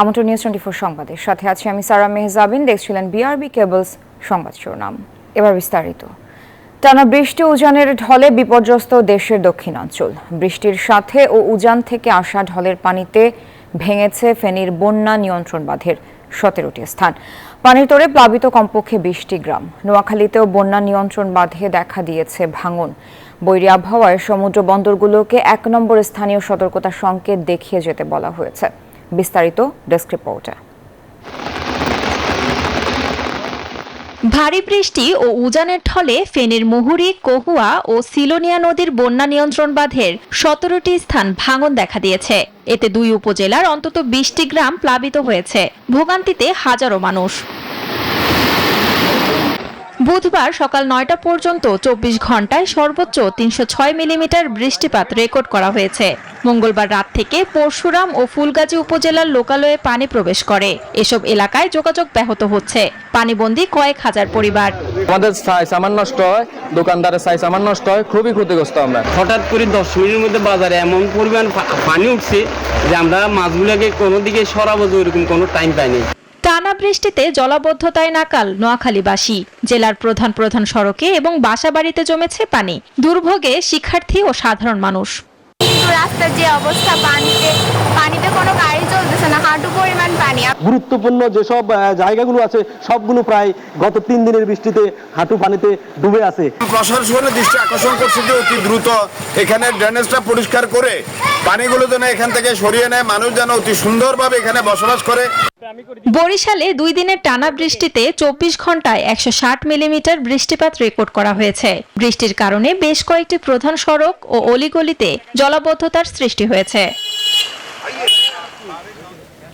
আমন্ত্রণ নিউজ 24 সংবাদের সাথে আছি আমি সারা মেহজাবিন। দেখছিলেন বিআরবি কেবলস সংবাদ শিরোনাম। এবার বিস্তারিত। টানা বৃষ্টি উজানের ঢলে বিপর্যস্ত দেশের দক্ষিণাঞ্চল। বৃষ্টির সাথে ও উজান থেকে আসা ঢলের পানিতে ভেঙেছে ফেনীর বন্যা নিয়ন্ত্রণ বাঁধের 17টি স্থান। পানির তোড়ে প্লাবিত কমপক্ষে 20টি গ্রাম। নোয়াখালীতেও বন্যা নিয়ন্ত্রণ বাঁধে দেখা দিয়েছে ভাঙন। বৈরী আবহাওয়ায় সমুদ্র বন্দরগুলোকে 1 নম্বর স্থানীয় সতর্কতা সংকেত দেখিয়ে যেতে বলা হয়েছে। বিস্তারিত ডেস্ক রিপোর্টে। ভারী বৃষ্টি ও উজানের ঢলে ফেনীর মুহুরী, কহুয়া ও সিলোনিয়া নদীর বন্যা নিয়ন্ত্রণ বাঁধের 17টি স্থান ভাঙন দেখা দিয়েছে। এতে 2 উপজেলার অন্তত 20টি গ্রাম প্লাবিত হয়েছে। ভোগান্তিতে হাজারো মানুষ। বুধবার সকাল 9টা পর্যন্ত 24 ঘন্টায় সর্বোচ্চ 306 মিলিমিটার বৃষ্টিপাত রেকর্ড করা হয়েছে। মঙ্গলবার রাত থেকে পরশুরাম ও ফুলগাজী উপজেলার লোকালয়ে পানি প্রবেশ করে। এসব এলাকায় যোগাযোগ ব্যাহত হচ্ছে। পানিবন্দী কয়েক হাজার পরিবার। আমাদের সাইজ আমার নষ্ট হয়, দোকানদারের সাইজ আমার নষ্ট হয়, খুবই ক্ষতিগ্রস্ত আমরা। হঠাৎ করে 10 মিনিটের মধ্যে বাজারে এমন পরিমাণ পানি উঠছে যে আমরা মাছগুলোকে কোনো দিকে সরাবো এরকম কোনো টাইম পাইনি। টানা বৃষ্টিতে জলাবদ্ধতায় নাকাল নোয়াখালীবাসী। জেলার প্রধান সড়কে এবং বাসাবাড়িতে জমেছে পানি। দুর্ভোগে শিক্ষার্থী ও সাধারণ মানুষ। রাস্তার যে অবস্থা, পানিতে কোনো গাড়ি চলতেছে না, হাঁটু পরিমাণ পানি। গুরুত্বপূর্ণ যেসব জায়গাগুলো আছে সবগুলো প্রায় গত 3 দিনের বৃষ্টিতে হাঁটু পানিতে ডুবে আছে। প্রশাসনের দৃষ্টি আকর্ষণ করছে যে অতি দ্রুত এখানে ড্রেনেজটা পরিষ্কার করে পানিগুলো যেন এখান থেকে সরিয়ে নেয়, মানুষ যেন অতি সুন্দরভাবে এখানে বসবাস করে। বরিশালে 2 দিনের টানা বৃষ্টিতে 24 ঘন্টায় 160 মিলিমিটার বৃষ্টিপাত রেকর্ড করা হয়েছে। বৃষ্টির কারণে বেশ কয়েকটি প্রধান সড়ক ও অলিগলিতে জলাবদ্ধতার সৃষ্টি হয়েছে।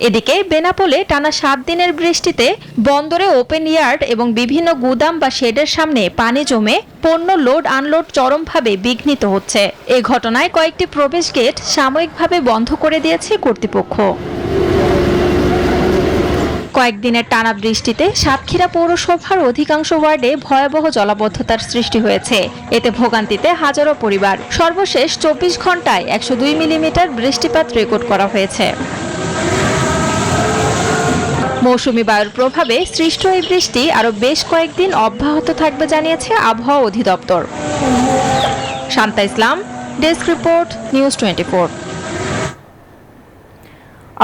এদিকে বেনাপোলে টানা 7 দিনের বৃষ্টিতে বন্দরে ওপেন ইয়ার্ড এবং বিভিন্ন গুদাম বা শেডের সামনে পানি জমে পণ্য লোড আনলোড চরমভাবে বিঘ্নিত হচ্ছে। এ ঘটনায় কয়েকটি প্রবেশ গেট সাময়িকভাবে বন্ধ করে দিয়েছে কর্তৃপক্ষ। কয়েকদিনের টানা বৃষ্টিতে সাতক্ষীরা পৌরসভার অধিকাংশ ওয়ার্ডে ভয়াবহ জলাবদ্ধতার সৃষ্টি হয়েছে। এতে ভোগান্তিতে হাজারো পরিবার। সর্বশেষ 24 ঘন্টায় 102 মিলিমিটার বৃষ্টিপাত রেকর্ড করা হয়েছে। মৌসুমী বায়ুর প্রভাবে সৃষ্ট এই বৃষ্টি আরও বেশ কয়েকদিন অব্যাহত থাকবে জানিয়েছে আবহাওয়া অধিদপ্তর। শান্তা ইসলাম, ডেস্ক রিপোর্ট, নিউজ 24।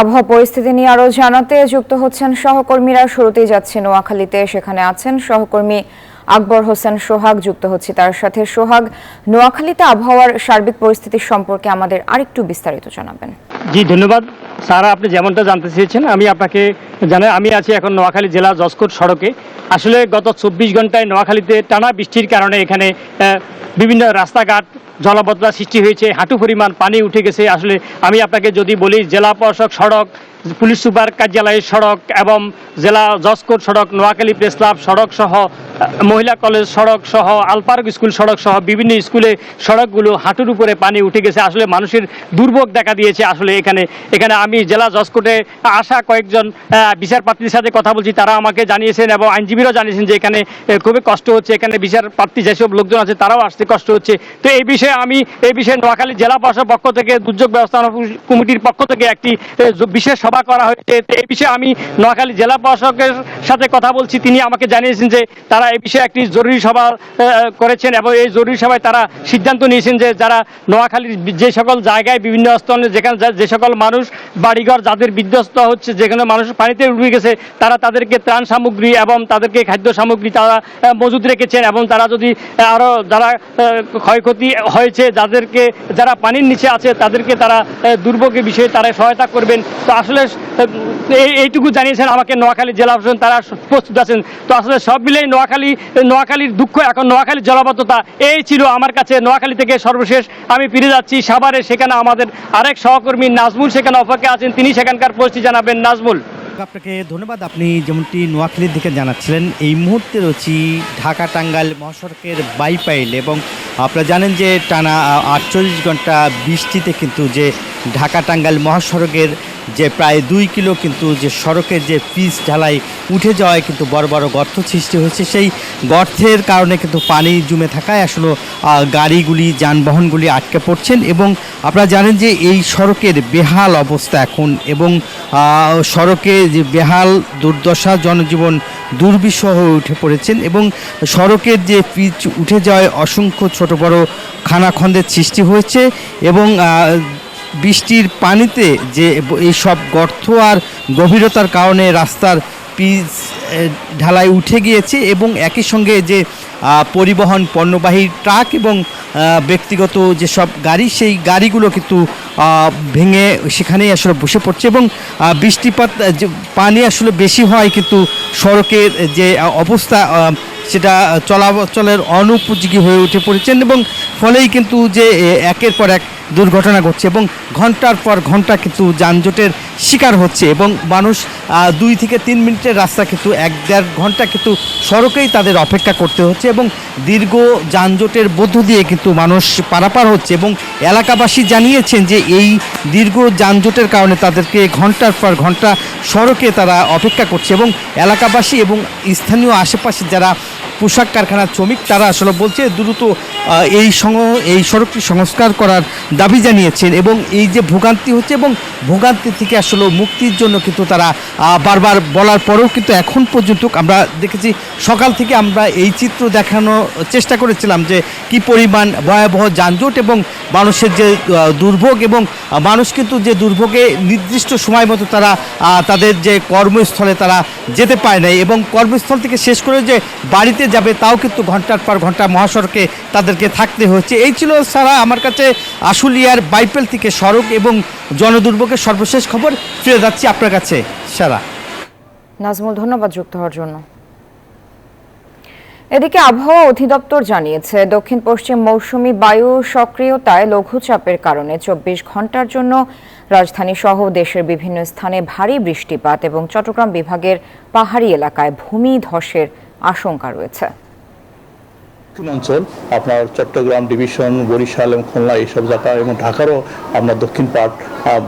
আবহাওয়া পরিস্থিতি নিয়ে আরো জানাতে যুক্ত হচ্ছেন সহকর্মীরা। শুরুতেই যাচ্ছে নোয়াখালীতে, সেখানে আছেন সহকর্মী আকবর হোসেন সোহাগ। যুক্ত হচ্ছে তার সাথে। সোহাগ, নোয়াখালীতে আবহাওয়ার সার্বিক পরিস্থিতি সম্পর্কে আমাদের আরেকটু বিস্তারিত জানাবেন। জি ধন্যবাদ সারা, আপনি যেমনটা জানতে চেয়েছেন আমি আপনাকে জানাই। আমি আছি এখন নোয়াখালী জেলা জজকোট সড়কে। আসলে গত 24 ঘন্টায় নোয়াখালীতে টানা বৃষ্টির কারণে এখানে বিভিন্ন রাস্তাঘাট জলাবদ্ধতা সৃষ্টি হয়েছে, হাঁটু পরিমাণ পানি উঠে গেছে। আসলে আমি আপনাকে যদি বলি, জেলা প্রশাসক সড়ক, পুলিশ সুপার কার্যালয়ের সড়ক এবং জেলা জজকোট সড়ক, নোয়াখালী প্রেস ক্লাব সড়ক সহ মহিলা কলেজ সড়ক সহ আলপার্ক স্কুল সড়ক সহ বিভিন্ন স্কুলে সড়কগুলো হাঁটুর উপরে পানি উঠে গেছে। আসলে মানুষের দুর্ভোগ দেখা দিয়েছে। আসলে এখানে আমি জেলা জজকোর্টে আসা কয়েকজন বিচারপ্রার্থীর সাথে কথা বলছি, তারা আমাকে জানিয়েছেন এবং আইনজীবীরাও জানিয়েছেন যে এখানে খুবই কষ্ট হচ্ছে। এখানে বিচারপ্রার্থী যেসব লোকজন আছে তারাও আসতে কষ্ট হচ্ছে। তো এই বিষয়ে নোয়াখালী জেলা প্রশাসনের পক্ষ থেকে, দুর্যোগ ব্যবস্থাপনা কমিটির পক্ষ থেকে একটি বিশেষ সভা করা হয়েছে। এই বিষয়ে আমি নোয়াখালী জেলা প্রশাসকের সাথে কথা বলছি। তিনি আমাকে জানিয়েছেন যে তারা এই বিষয়ে একটি জরুরি সভা করেছেন এবং এই জরুরি সভায় তারা সিদ্ধান্ত নিয়েছেন যে যারা নোয়াখালীর যে সকল জায়গায় বিভিন্ন স্থানে যেখানে যে সকল মানুষ বাড়িঘর যাদের বিধ্বস্ত হচ্ছে, যেখানে মানুষ পানিতে ডুবে গেছে, তাদেরকে ত্রাণ সামগ্রী এবং তাদেরকে খাদ্য সামগ্রী তারা মজুদ রেখেছেন এবং তারা যদি আরও যারা ক্ষয়ক্ষতি হয়েছে, যারা পানির নিচে আছে তাদেরকে তারা দুর্ভোগের বিষয়ে তারা সহায়তা করবেন। তো আসলে এইটুকু জানিয়েছেন আমাকে নোয়াখালী জেলা প্রশাসন, তারা প্রস্তুত আছেন। তো আসলে সব মিলেই নোয়াখালীর দুঃখ, এখন নোয়াখালীর জলাবদ্ধতা এই ছিল আমার কাছে। নোয়াখালী থেকে সর্বশেষ আমি ফিরে যাচ্ছি সাভারে, সেখানে আমাদের আরেক সহকর্মী নাজমুল সেখানে অপেক্ষা আছেন, তিনি সেখানকার পরিস্থিতি জানাবেন। নাজমুল। আপনাকে ধন্যবাদ। আপনি যেমনটি নোয়াখালীর দিকে জানাচ্ছিলেন, এই মুহূর্তে রয়েছি ঢাকা টাঙ্গাইল মহাসড়কের বাইপাইল এবং আপনারা জানেন যে টানা 48 ঘন্টা বৃষ্টিতে কিন্তু যে ঢাকা টাঙ্গাইল মহাসড়কের যে প্রায় 2 কিলো কিন্তু যে সড়কের যে পিচ ঢালাই উঠে যাওয়ায় কিন্তু বড় বড় গর্ত সৃষ্টি হয়েছে। সেই গর্তের কারণে কিন্তু পানি জমে থাকায় আসলে গাড়িগুলি যানবাহনগুলি আটকে পড়ছেন এবং আপনারা জানেন যে এই সড়কের বেহাল অবস্থা এখন এবং সড়কে যে বেহাল দুর্দশা, জনজীবন দুর্বিষহ হয়ে উঠে পড়েছেন এবং সড়কের যে পিচ উঠে যাওয়ায় অসংখ্য ছোট বড় খানাখন্দের সৃষ্টি হয়েছে এবং বৃষ্টির পানিতে যে এই সব গর্ত আর গভীরতার কারণে রাস্তার পিচ ঢালাই উঠে গিয়েছে এবং একই সঙ্গে যে পরিবহন পণ্যবাহী ট্রাক এবং ব্যক্তিগত যেসব গাড়ি, সেই গাড়িগুলো কিন্তু ভেঙে সেখানেই আসলে বসে পড়ছে এবং বৃষ্টিপাত পানি আসলে বেশি হয় কিন্তু সড়কের যে অবস্থা সেটা চলাচলের অনুপযোগী হয়ে উঠে পড়েছেন এবং ফলেই কিন্তু যে একের পর এক দুর্ঘটনা ঘটছে এবং ঘন্টার পর ঘন্টা কিন্তু যানজটের শিকার হচ্ছে এবং মানুষ 2 থেকে 3 মিনিটের রাস্তা কিন্তু 1-1.5 ঘন্টা কিন্তু সড়কেই তাদের অপেক্ষা করতে হচ্ছে এবং দীর্ঘ যানজটের মধ্য দিয়ে কিন্তু মানুষ পারাপার হচ্ছে এবং এলাকাবাসী জানিয়েছেন যে এই দীর্ঘ যানজটের কারণে তাদেরকে ঘন্টার পর ঘন্টা সড়কে তারা অপেক্ষা করছে এবং এলাকাবাসী এবং স্থানীয় আশেপাশে যারা পোশাক কারখানার শ্রমিক তারা আসলে বলছে দ্রুত এই সড়কটি সংস্কার করার দাবি জানিয়েছেন এবং এই যে ভোগান্তি হচ্ছে এবং ভোগান্তি থেকে আসলে মুক্তির জন্য কিন্তু তারা বারবার বলার পরেও কিন্তু এখন পর্যন্ত আমরা দেখেছি সকাল থেকে আমরা এই চিত্র দেখানোর চেষ্টা করেছিলাম যে কি পরিমাণ ভয়াবহ যানজট এবং মানুষের যে দুর্ভোগ এবং মানুষ কিন্তু যে দুর্ভোগে নির্দিষ্ট সময় মতো তারা তাদের যে কর্মস্থলে তারা যেতে পায় নাই এবং কর্মস্থল থেকে শেষ করে যে বাড়িতে যাবে তাও কিন্তু ঘন্টার পর ঘন্টা মহাসড়কে তাদেরকে থাকতে হচ্ছে। এই ছিল সারা আমার কাছে আশুলিয়ার বাইপেল থেকে সড়ক এবং জনদুর্ভোগের সর্বশেষ খবর। ফিরে যাচ্ছি আপনার কাছে সারা। নাজমুল, ধন্যবাদ যুক্ত হওয়ার জন্য। এদিকে আবহাওয়া অধিদপ্তর জানিয়েছে দক্ষিণ পশ্চিম মৌসুমি বায়ু সক্রিয়তায় লঘুচাপের কারণে 24 ঘন্টার জন্য রাজধানী সহ দেশের বিভিন্ন স্থানে ভারী বৃষ্টিপাত এবং চট্টগ্রাম বিভাগের পাহাড়ি এলাকায় ভূমি ধসের আশঙ্কা রয়েছে। অঞ্চল আপনার চট্টগ্রাম ডিভিশন, বরিশাল এবং খুলনা এইসব জায়গা এবং ঢাকারও আপনার দক্ষিণ পাট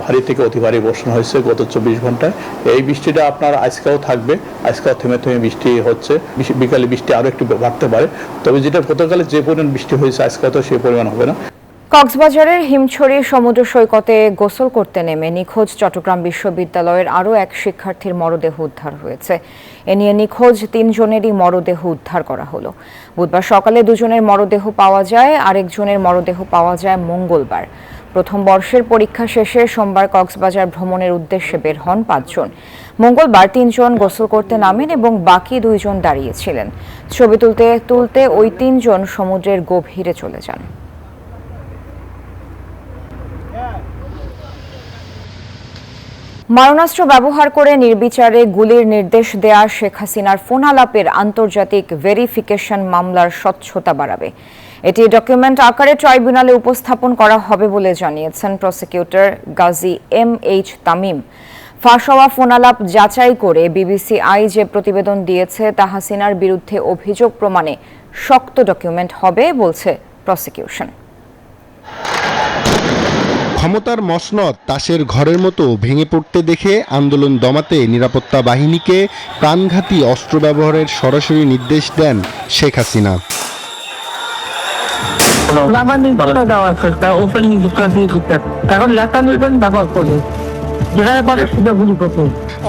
ভারী থেকে অতি ভারী বর্ষণ হয়েছে গত 24 ঘন্টায়। এই বৃষ্টিটা আপনার আজকেও থাকবে, আজকেও থেমে থেমে বৃষ্টি হচ্ছে, বিকালে বৃষ্টি আরও একটু বাড়তে পারে, তবে যেটা গতকালে যে পরিমাণ বৃষ্টি হয়েছে আজকে তো সেই পরিমাণ হবে না। কক্সবাজারের হিমছড়ি সমুদ্র সৈকতে গোসল করতে নেমে নিখোঁজ চট্টগ্রাম বিশ্ববিদ্যালয়ের আরও এক শিক্ষার্থীর মরদেহ উদ্ধার হয়েছে। এ নিয়ে নিখোঁজ 3 জনেরই মরদেহ উদ্ধার করা হলো। বুধবার সকালে 2 জনের মরদেহ পাওয়া যায়, আরেকজনের মরদেহ পাওয়া যায় মঙ্গলবার। প্রথম বর্ষের পরীক্ষা শেষে সোমবার কক্সবাজার ভ্রমণের উদ্দেশ্যে বের হন 5 জন। মঙ্গলবার 3 জন গোসল করতে নামেন এবং বাকি 2 জন দাঁড়িয়েছিলেন। ছবি তুলতে ওই 3 জন সমুদ্রের গভীরে চলে যান। মারণাস্ত্র ব্যবহার করে নির্বিচারে গুলির নির্দেশ দেয়া শেখ হাসিনার ফোন আলাপের আন্তর্জাতিক ভেরিফিকেশন মামলার স্বচ্ছতা বাড়াবে। এটি ডকুমেন্ট আকারে ট্রাইব্যুনালে উপস্থাপন করা হবে বলে জানিয়েছেন প্রসিকিউটর গাজী MH তামিম। ফাঁস হওয়া ফোন আলাপ যাচাই করে BBC-i যে প্রতিবেদন দিয়েছে তা হাসিনার বিরুদ্ধে অভিযোগ প্রমাণে শক্ত ডকুমেন্ট হবে বলছে প্রসিকিউশন। ক্ষমতার মসনদ তাসের ঘরের মতো ভেঙে পড়তে দেখে আন্দোলন দমাতে নিরাপত্তা বাহিনীকে প্রাণঘাতী অস্ত্র ব্যবহারের সরাসরি নির্দেশ দেন শেখ হাসিনা।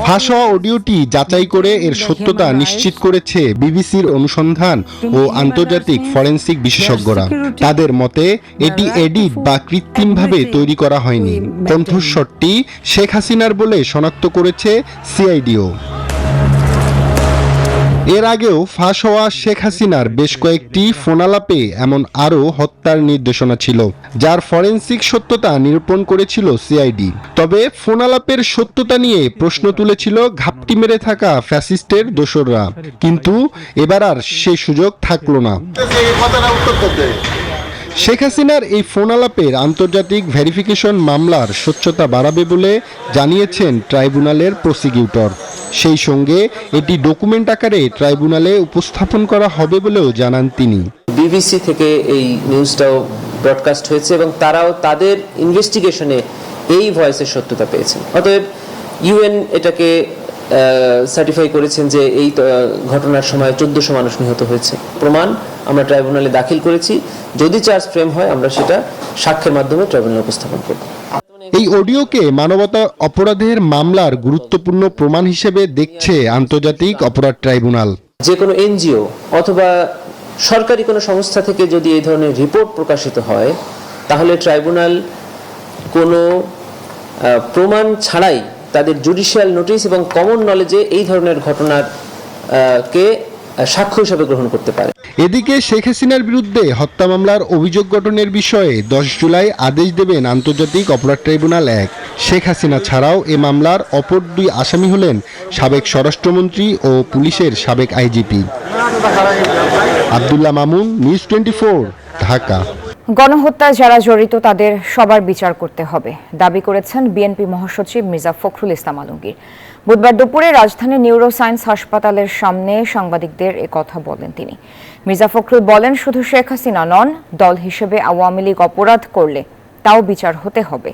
ফাঁস হওয়া অডিওটি যাচাই করে এর সত্যতা নিশ্চিত করেছে বিবিসির অনুসন্ধান ও আন্তর্জাতিক ফরেনসিক বিশেষজ্ঞরা। তাদের মতে এটি এডিট বা কৃত্রিমভাবে তৈরি করা হয়নি। কণ্ঠস্বরটি শেখ হাসিনার বলে শনাক্ত করেছে সিআইডিও। এর আগেও ফাঁস হওয়া শেখ হাসিনার বেশ কয়েকটি ফোনালাপে এমন আরও হত্যার নির্দেশনা ছিল, যার ফরেনসিক সত্যতা নিরূপণ করেছিল সিআইডি। তবে ফোনালাপের সত্যতা নিয়ে প্রশ্ন তুলেছিল ঘাপটি মেরে থাকা ফ্যাসিস্টের দোসররা, কিন্তু এবার আর সেই সুযোগ থাকলো না। শেখ হাসিনার এই ফোন আলাপের আন্তর্জাতিক ভেরিফিকেশন মামলার স্বচ্ছতা বাড়াবে বলে জানিয়েছেন ট্রাইব্যুনালের প্রসিকিউটর। সেই সঙ্গে এটি ডকুমেন্ট আকারে ট্রাইব্যুনালে উপস্থাপন করা হবে বলেও জানান তিনি। বিবিসি থেকে এই নিউজটাও ব্রডকাস্ট হয়েছে এবং তারাও তাদের ইনভেস্টিগেশনে এই ভয়েসের সত্যতা পেয়েছেন। অতএব ইউএন এটাকে সার্টিফাই করেছেন যে এই ঘটনার সময় 1400 মানুষ নিহত হয়েছে। প্রমাণ আমরা ট্রাইব্যুনালে দাখিল করেছি, যদি চার্জ ফ্রেম হয় আমরা সেটা সাক্ষ্যের মাধ্যমে ট্রাইব্যুনালে উপস্থাপন করব। এই অডিওকে মানবতা অপরাধের মামলার গুরুত্বপূর্ণ প্রমাণ হিসেবে দেখছে আন্তর্জাতিক অপরাধ ট্রাইব্যুনাল। যে কোনো এনজিও অথবা সরকারি কোনো সংস্থা থেকে যদি এই ধরনের রিপোর্ট প্রকাশিত হয়, তাহলে ট্রাইব্যুনাল কোনো প্রমাণ ছাড়াই তাদের জুডিশিয়াল নোটিশ এবং কমন নলেজে এই ধরনের ঘটনার কে সাক্ষ্য হিসেবে গ্রহণ করতে পারে। এদিকে শেখ হাসিনার বিরুদ্ধে হত্যা মামলার অভিযোগ গঠনের বিষয়ে 10 জুলাই আদেশ দেবেন আন্তর্জাতিক অপরাধ ট্রাইব্যুনাল 1। শেখ হাসিনা ছাড়াও এ মামলার অপর 2 আসামি হলেন সাবেক স্বরাষ্ট্রমন্ত্রী ও পুলিশের সাবেক আইজিপি। আব্দুল্লাহ মামুন, নিউজ 24, ঢাকা। গণহত্যায় যারা জড়িত তাদের সবার বিচার করতে হবে দাবি করেছেন বিএনপি মহাসচিব মির্জা ফখরুল ইসলাম আলমগীর। বুধবার দুপুরে রাজধানীর নিউরোসায়েন্স হাসপাতালের সামনে সাংবাদিকদের কথা বলেন তিনি। মির্জা ফখরুল বলেন, শুধু শেখ হাসিনা নন, দল হিসেবে আওয়ামী লীগ অপরাধ করলে তাও বিচার হতে হবে।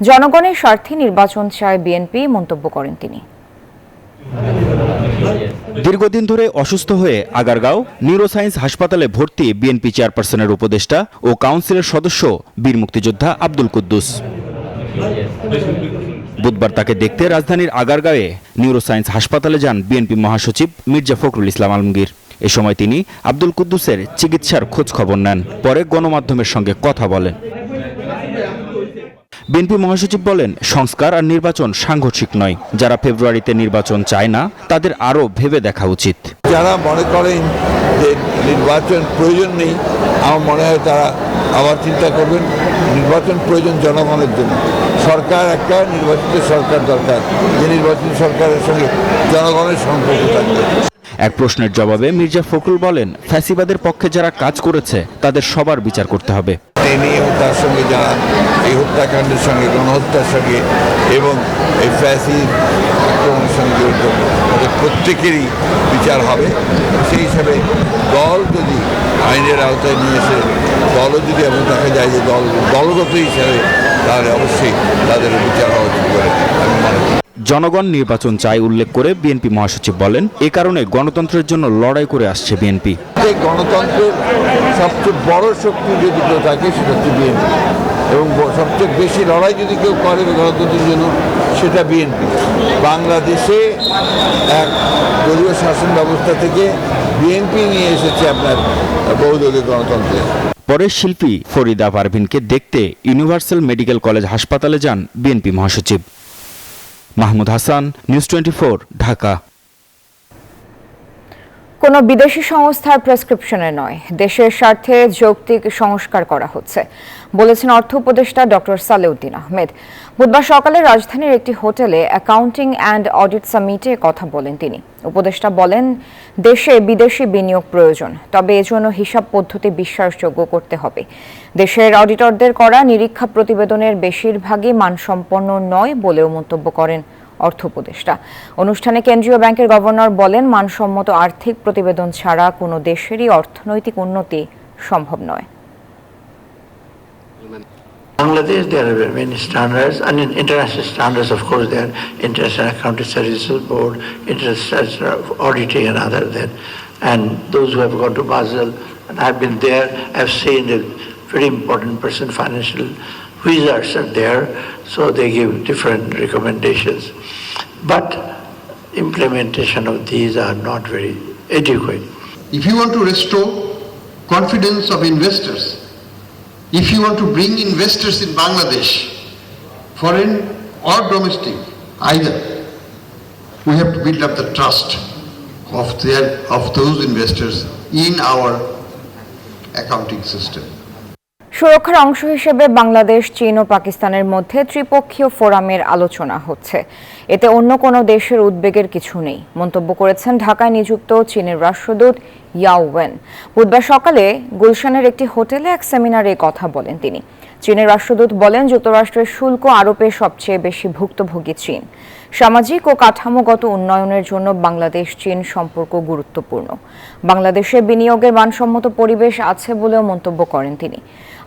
জনগণের স্বার্থে নির্বাচন চায় বিএনপি, মন্তব্য করেন তিনি। দীর্ঘদিন ধরে অসুস্থ হয়ে আগারগাঁও নিউরোসায়েন্স হাসপাতালে ভর্তি বিএনপি চেয়ারপারসনের উপদেষ্টা ও কাউন্সিলের সদস্য বীর মুক্তিযোদ্ধা আব্দুল কুদ্দুস। বুধবার তাকে দেখতে রাজধানীর আগারগাঁওয়ে নিউরোসায়েন্স হাসপাতালে যান বিএনপি মহাসচিব মির্জা ফখরুল ইসলাম আলমগীর। এ সময় তিনি আব্দুল কুদ্দুসের চিকিৎসার খোঁজ খবর নেন, পরে গণমাধ্যমের সঙ্গে কথা বলেন। বিএনপি মহাসচিব বলেন, সংস্কার আর নির্বাচন সাংঘর্ষিক নয়। যারা ফেব্রুয়ারিতে নির্বাচন চায় না তাদের আরও ভেবে দেখা উচিত। যারা মনে করেন যে নির্বাচন প্রয়োজন নেই, আমার মনে হয় তারা আবার চিন্তা করবেন। নির্বাচন প্রয়োজন জনগণের জন্য। সরকার একটা নির্বাচিত সরকার দরকার, যে নির্বাচিত সরকারের সঙ্গে জনগণের সম্পর্ক থাকবে। এক প্রশ্নের জবাবে মির্জা ফখরুল বলেন, ফ্যাসিবাদের পক্ষে যারা কাজ করেছে তাদের সবার বিচার করতে হবে। এই নিয়ে তার সঙ্গে যারা এই হত্যাকাণ্ডের সঙ্গে, গণহত্যার সঙ্গে এবং এই ফ্যাসিস্ট আক্রমণের সঙ্গে জড়িত, তাদের প্রত্যেকেরই বিচার হবে। সেই হিসাবে দল যদি আইনের আওতায় নিয়ে এসে দলও যদি এমন দেখা যায় যে দলগত হিসাবে, তাহলে অবশ্যই তাদের বিচার হওয়া উচিত বলে আমি মনে করি। জনগণ নির্বাচন চাই উল্লেখ করে বিএনপি মহাসচিব বলেন, এ কারণে গণতন্ত্রের জন্য লড়াই করে আসছে বিএনপি। গণতন্ত্রের সবচেয়ে বড় শক্তি যদি কেউ থাকে সেটা হচ্ছে বিএনপি, এবং সবচেয়ে বেশি লড়াই যদি কেউ করে গণতন্ত্রের জন্য সেটা বিএনপি। বাংলাদেশে এক দলীয় শাসন ব্যবস্থা থেকে বিএনপি নিয়ে এসেছে আপনার বহুদলীয় গণতন্ত্রে। পরে শিল্পী ফরিদা পারভিনকে দেখতে ইউনিভার্সাল মেডিকেল কলেজ হাসপাতালে যান বিএনপি মহাসচিব। মাহমুদ হাসান, নিউজ 24, ঢাকা। কোনো বিদেশি সংস্থার প্রেসক্রিপশনে নয়, দেশের স্বার্থে যৌক্তিক সংস্কার করা হচ্ছে, বলেছেন অর্থ উপদেষ্টা ডক্টর সালেউদ্দিন আহমেদ। বুধবার সকালে রাজধানীর একটি হোটেলে অ্যাকাউন্টিং অ্যান্ড অডিট সামিটে কথা বলেন তিনি। উপদেষ্টা বলেন, দেশে বিদেশি বিনিয়োগ প্রয়োজন, তবে এজন্য হিসাব পদ্ধতি বিশ্বাসযোগ্য করতে হবে। দেশের অডিটরদের করা নিরীক্ষা প্রতিবেদনের বেশিরভাগই মানসম্পন্ন নয় বলেও মন্তব্য করেন অর্থ উপদেষ্টা। অনুষ্ঠানে কেন্দ্রীয় ব্যাংকের গভর্নর বলেন, মানসম্মত আর্থিক প্রতিবেদন ছাড়া কোনো দেশেরই অর্থনৈতিক উন্নতি সম্ভব নয়। Bangladesh, there are many standards, and in international standards, of course, there are International Accounting Services Board, International Auditing, and other there. And those who have gone to Basel, and I've been there, I've seen a very important person, financial wizards are there, so they give different recommendations. But implementation of these are not very adequate. If you want to restore confidence of investors, if you want to bring investors in Bangladesh, foreign or domestic, either, we have to build up the trust of those investors in our accounting system. সুরক্ষার অংশ হিসেবে বাংলাদেশ, চীন ও পাকিস্তানের মধ্যে ত্রিপক্ষীয় ফোরামের আলোচনা হচ্ছে। এতে অন্য কোনো দেশের উদ্বেগের কিছু নেই, মন্তব্য করেছেন ঢাকায় নিযুক্ত চীনের রাষ্ট্রদূত ইয়াও ওয়েন। বুধবার সকালে গুলশানের একটি হোটেলে এক সেমিনারে কথা বলেন তিনি। চীনের রাষ্ট্রদূত বলেন, যুক্তরাষ্ট্রের শুল্ক আরোপে সবচেয়ে বেশি ভুক্তভোগী চীন। সামাজিক ও কাঠামোগত উন্নয়নের জন্য বাংলাদেশ চীন সম্পর্ক গুরুত্বপূর্ণ। বাংলাদেশে বিনিয়োগের মানসম্মত পরিবেশ আছে বলেও মন্তব্য করেন তিনি।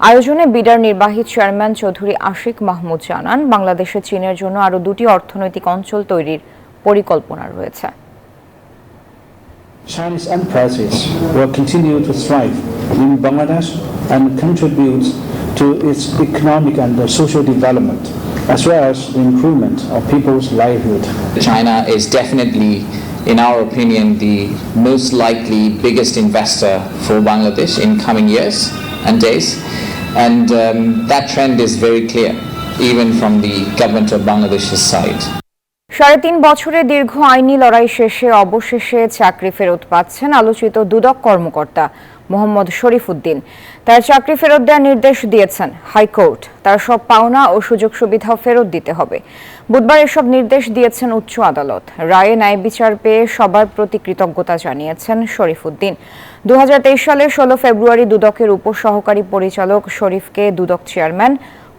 আয়োজনে বিডার নির্বাহী চেয়ারম্যান চৌধুরী আশিক মাহমুদ জানান, বাংলাদেশে চীনের জন্য আরও 2টি অর্থনৈতিক অঞ্চল তৈরির পরিকল্পনা রয়েছে। Chinese enterprises will continue to thrive in Bangladesh and contribute to its economic and social development, as well as the improvement of people's livelihood. China is definitely, in our opinion, the most likely biggest investor for Bangladesh in coming years and days, and that trend is very clear, even from the government of Bangladesh's side. 3.5 বছরের দীর্ঘ আইনি লড়াই শেষে অবশেষে চাকরি ফেরত পাচ্ছেন আলোচিত দুদক কর্মকর্তা মোহাম্মদ শরীফ উদ্দিন। তার চাকরি ফেরত দেওয়ার নির্দেশ দিয়েছেন হাইকোর্ট। তার সব পাওনা ও সুযোগ সুবিধা ফেরত দিতে হবে। বুধবার এসব নির্দেশ দিয়েছেন উচ্চ আদালত। রায়ে ন্যায় বিচার পেয়ে সবার প্রতি কৃতজ্ঞতা জানিয়েছেন শরীফ উদ্দিন। 2023 সালের 16 ফেব্রুয়ারি দুদকের উপসহকারী পরিচালক শরীফকে দুদক চেয়ারম্যান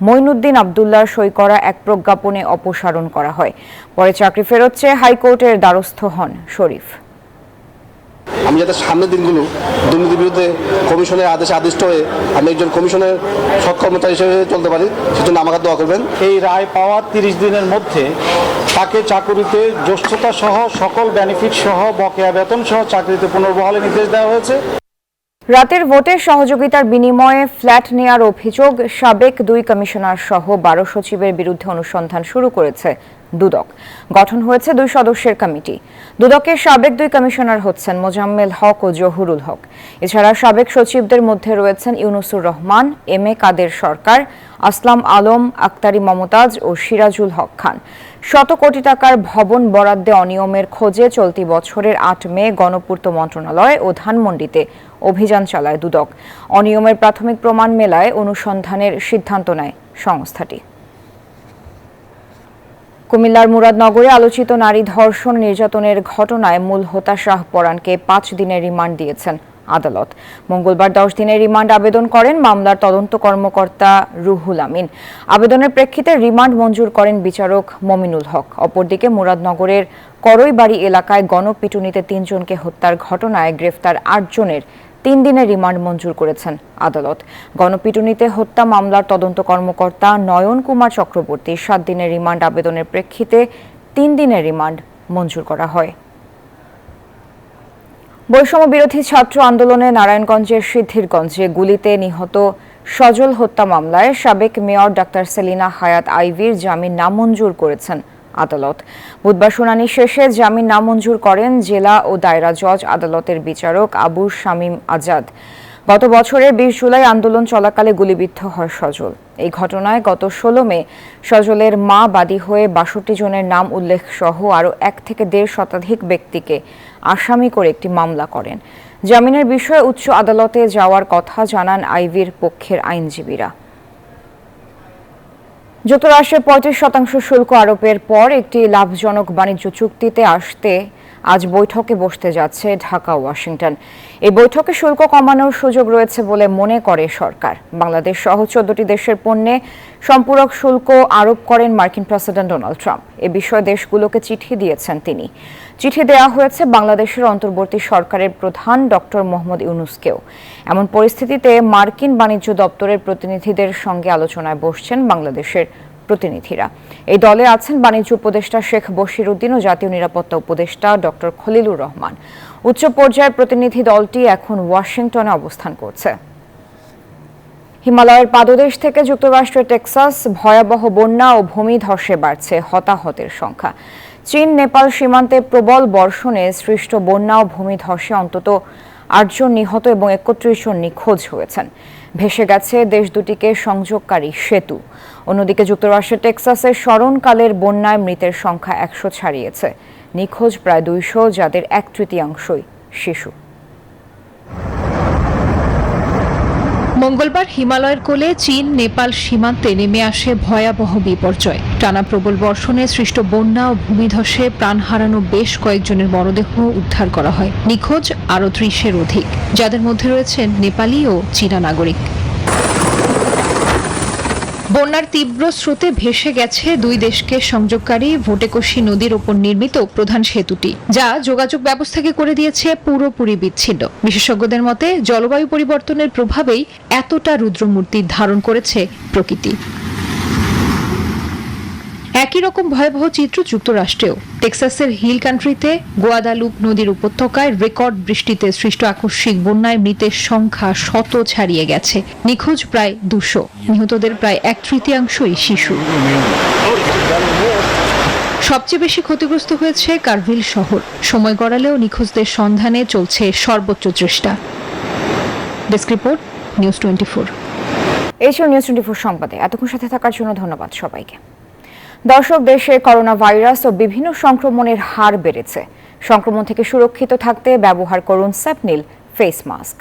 মঈনুদ্দিন আব্দুল্লাহর সই করা এক প্রজ্ঞাপনে অপসারণ করা হয়। পরে চাকরি ফেরত চেয়ে হাইকোর্টের দ্বারস্থ হন শরীফ। আমি যাতে সামনের দিনগুলো দুর্নীতির বিরুদ্ধে কমিশনের আদেশে আদিষ্ট হয়ে আমি একজন কমিশনের সৎকর্মতা হিসেবে চলতে পারি, সেজন্য আমাকে দোয়া করবেন। এই রায় পাওয়ার 30 দিনের মধ্যে তাকে চাকরিতে জ্যেষ্ঠতা সহ সকল বেনিফিট সহ বকেয়া বেতন সহ চাকরিতে পুনর্বহালের নির্দেশ দেওয়া হয়েছে। রাতের ভোটে সহযোগিতার বিনিময়ে ফ্ল্যাট নেয়ার অভিযোগ সাবেক 2 কমিশনার সহ 12 সচিবের বিরুদ্ধে অনুসন্ধান শুরু করেছে দুদক। গঠন হয়েছে 2 সদস্যের কমিটি। দুদকের সাবেক 2 কমিশনার হচ্ছেন মোজাম্মেল হক ও জহুরুল হক। এছাড়া সাবেক সচিবদের মধ্যে রয়েছেন ইউনুসুর রহমান, এম.এ. কাদের সরকার, আসলাম আলম, আক্তারি মমতাজ ও সিরাজুল হক খান। শত কোটি টাকার ভবন বরাদ্দে অনিয়মের খোঁজে চলতি বছরের 8 মে গণপূর্ত মন্ত্রণালয় ও ধানমন্ডিতে অভিযান চালায় দুদক। অনিয়মের প্রাথমিক প্রমাণ মেলায় অনুসন্ধানের সিদ্ধান্ত নেয় সংস্থাটি। কুমিল্লার মুরাদনগরে আলোচিত নারী ধর্ষণ নির্যাতনের ঘটনায় মূল হোতা শাহ পরানকে 5 দিনের রিমান্ড দিয়েছেন আদালত। মঙ্গলবার 10 দিনের রিমান্ড আবেদন করেন মামলার তদন্ত কর্মকর্তা রুহুল আমিন। আবেদনের প্রেক্ষিতে রিমান্ড মঞ্জুর করেন বিচারক মমিনুল হক। অপরদিকে মুরাদনগরের করইবাড়ি এলাকায় গণপিটুনিতে 3 জনকে হত্যার ঘটনায় গ্রেফতার 8 জনের 3 দিনের রিমান্ড মঞ্জুর করেছেন আদালত। গণপিটুনিতে হত্যা মামলার তদন্ত কর্মকর্তা নয়ন কুমার চক্রবর্তী 7 দিনের রিমান্ড আবেদনের প্রেক্ষিতে 3 দিনের রিমান্ড মঞ্জুর করা হয়। বৈষম্য বিরোধী ছাত্র আন্দোলনে নারায়ণগঞ্জের সিদ্ধিরগঞ্জে গুলিতে নিহত সজল হত্যা মামলায় সাবেক মেয়র ডাক্তার সেলিনা হায়াত আইভির জামিন নামঞ্জুর করেছেন আদালত। বুধবার শুনানি শেষে জামিন নামঞ্জুর করেন জেলা ও দায়রা জজ আদালতের বিচারক আবু শামীম আজাদ। গত বছরের 20 জুলাই আন্দোলন চলাকালে গুলিবিদ্ধ হয় সজল। এই ঘটনায় গত 16 মে সজলের মা বাদী হয়ে 62 জনের নাম উল্লেখ সহ আরও 1 থেকে 1.5 শতাধিক ব্যক্তিকে আসামি করে একটি মামলা করেন। জামিনের বিষয়ে উচ্চ আদালতে যাওয়ার কথা জানান আইভির পক্ষের আইনজীবীরা। যুক্তরাষ্ট্রের 35% শুল্ক আরোপের পর একটি লাভজনক বাণিজ্য চুক্তিতে আসতে আজ বৈঠকে বসতে যাচ্ছে ঢাকা ওয়াশিংটন। এই বৈঠকে শুল্ক কমানোর সুযোগ রয়েছে বলে মনে করে সরকার। বাংলাদেশ সহ 14টি দেশের পণ্যে সম্পূরক শুল্ক আরোপ করেন মার্কিন প্রেসিডেন্ট ডোনাল্ড ট্রাম্প। এ বিষয়ে দেশগুলোকে চিঠি দিয়েছেন তিনি। চিঠি দেওয়া হয়েছে বাংলাদেশের অন্তর্বর্তী সরকারের প্রধান ডক্টর মোহাম্মদ ইউনূসকেও। এমন পরিস্থিতিতে মার্কিন বাণিজ্য দপ্তরের প্রতিনিধিদের সঙ্গে আলোচনায় বসছেন বাংলাদেশের প্রতিনিধিরা। এই দলে আছেন বাণিজ্য উপদেষ্টা শেখ বশির উদ্দিন ও জাতীয় নিরাপত্তা উপদেষ্টা ডক্টর খলিলুর রহমান। উচ্চ পর্যায়ের প্রতিনিধি দলটি এখন ওয়াশিংটনে অবস্থান করছে। হিমালয়ের পাদদেশ থেকে যুক্তরাষ্ট্রের টেক্সাস ভয়াবহ বন্যা ও ভূমিধসে বাড়ছে হতাহতের সংখ্যা। চীন নেপাল সীমান্তে প্রবল বর্ষণে সৃষ্ট বন্যা ও ভূমিধসে অন্তত 8 জন নিহত এবং 31 জন নিখোঁজ হয়েছেন। ভেসে গেছে দেশ দুটিকে সংযোগকারী সেতু। অন্যদিকে যুক্তরাষ্ট্রের টেক্সাসের স্মরণকালের বন্যায় মৃতের সংখ্যা 100 ছাড়িয়েছে। নিখোঁজ প্রায় 200, যাদের 1/3 শিশু। মঙ্গলবার হিমালয়ের কোলে চীন নেপাল সীমান্তে নেমে আসে ভয়াবহ বিপর্যয়। টানা প্রবল বর্ষণে সৃষ্ট বন্যা ও ভূমিধসে প্রাণ হারানো বেশ কয়েকজনের মরদেহ উদ্ধার করা হয়। নিখোঁজ আরও 30-এর অধিক, যাদের মধ্যে রয়েছেন নেপালি ও চীনা নাগরিক। বন্যার তীব্র স্রোতে ভেসে গেছে দুই দেশকে সংযোগকারী ভোটেকশি নদীর ওপর নির্মিত প্রধান সেতুটি, যা যোগাযোগ ব্যবস্থাকে করে দিয়েছে পুরোপুরি বিচ্ছিন্ন। বিশেষজ্ঞদের মতে জলবায়ু পরিবর্তনের প্রভাবেই এতটা রুদ্রমূর্তি ধারণ করেছে প্রকৃতি। একই রকম ভয়াবহ চিত্র যুক্তরাষ্ট্রেও। টেক্সাসের হিল কান্ট্রিতে গোয়াদালুপ নদীর উপত্যকায় রেকর্ড বৃষ্টিতে সৃষ্ট আকস্মিক বন্যায় মৃতের সংখ্যা 100 ছাড়িয়ে গেছে। নিখোঁজ প্রায় 200, নিহতদের প্রায় 1/3 শিশু। সবচেয়ে বেশি ক্ষতিগ্রস্ত হয়েছে কারভিল শহর। সময় গড়ালেও নিখোঁজদের সন্ধানে চলছে সর্বোচ্চ চেষ্টা। Desk report, news 24। এই ছিল নিউজ 24 সংবাদে। এতক্ষণ সাথে থাকার জন্য ধন্যবাদ সবাইকে। দর্শক, দেশে করোনা ভাইরাস ও বিভিন্ন সংক্রমণের হার বেড়েছে। সংক্রমণ থেকে সুরক্ষিত থাকতে ব্যবহার করুন স্যাপনিল ফেস মাস্ক।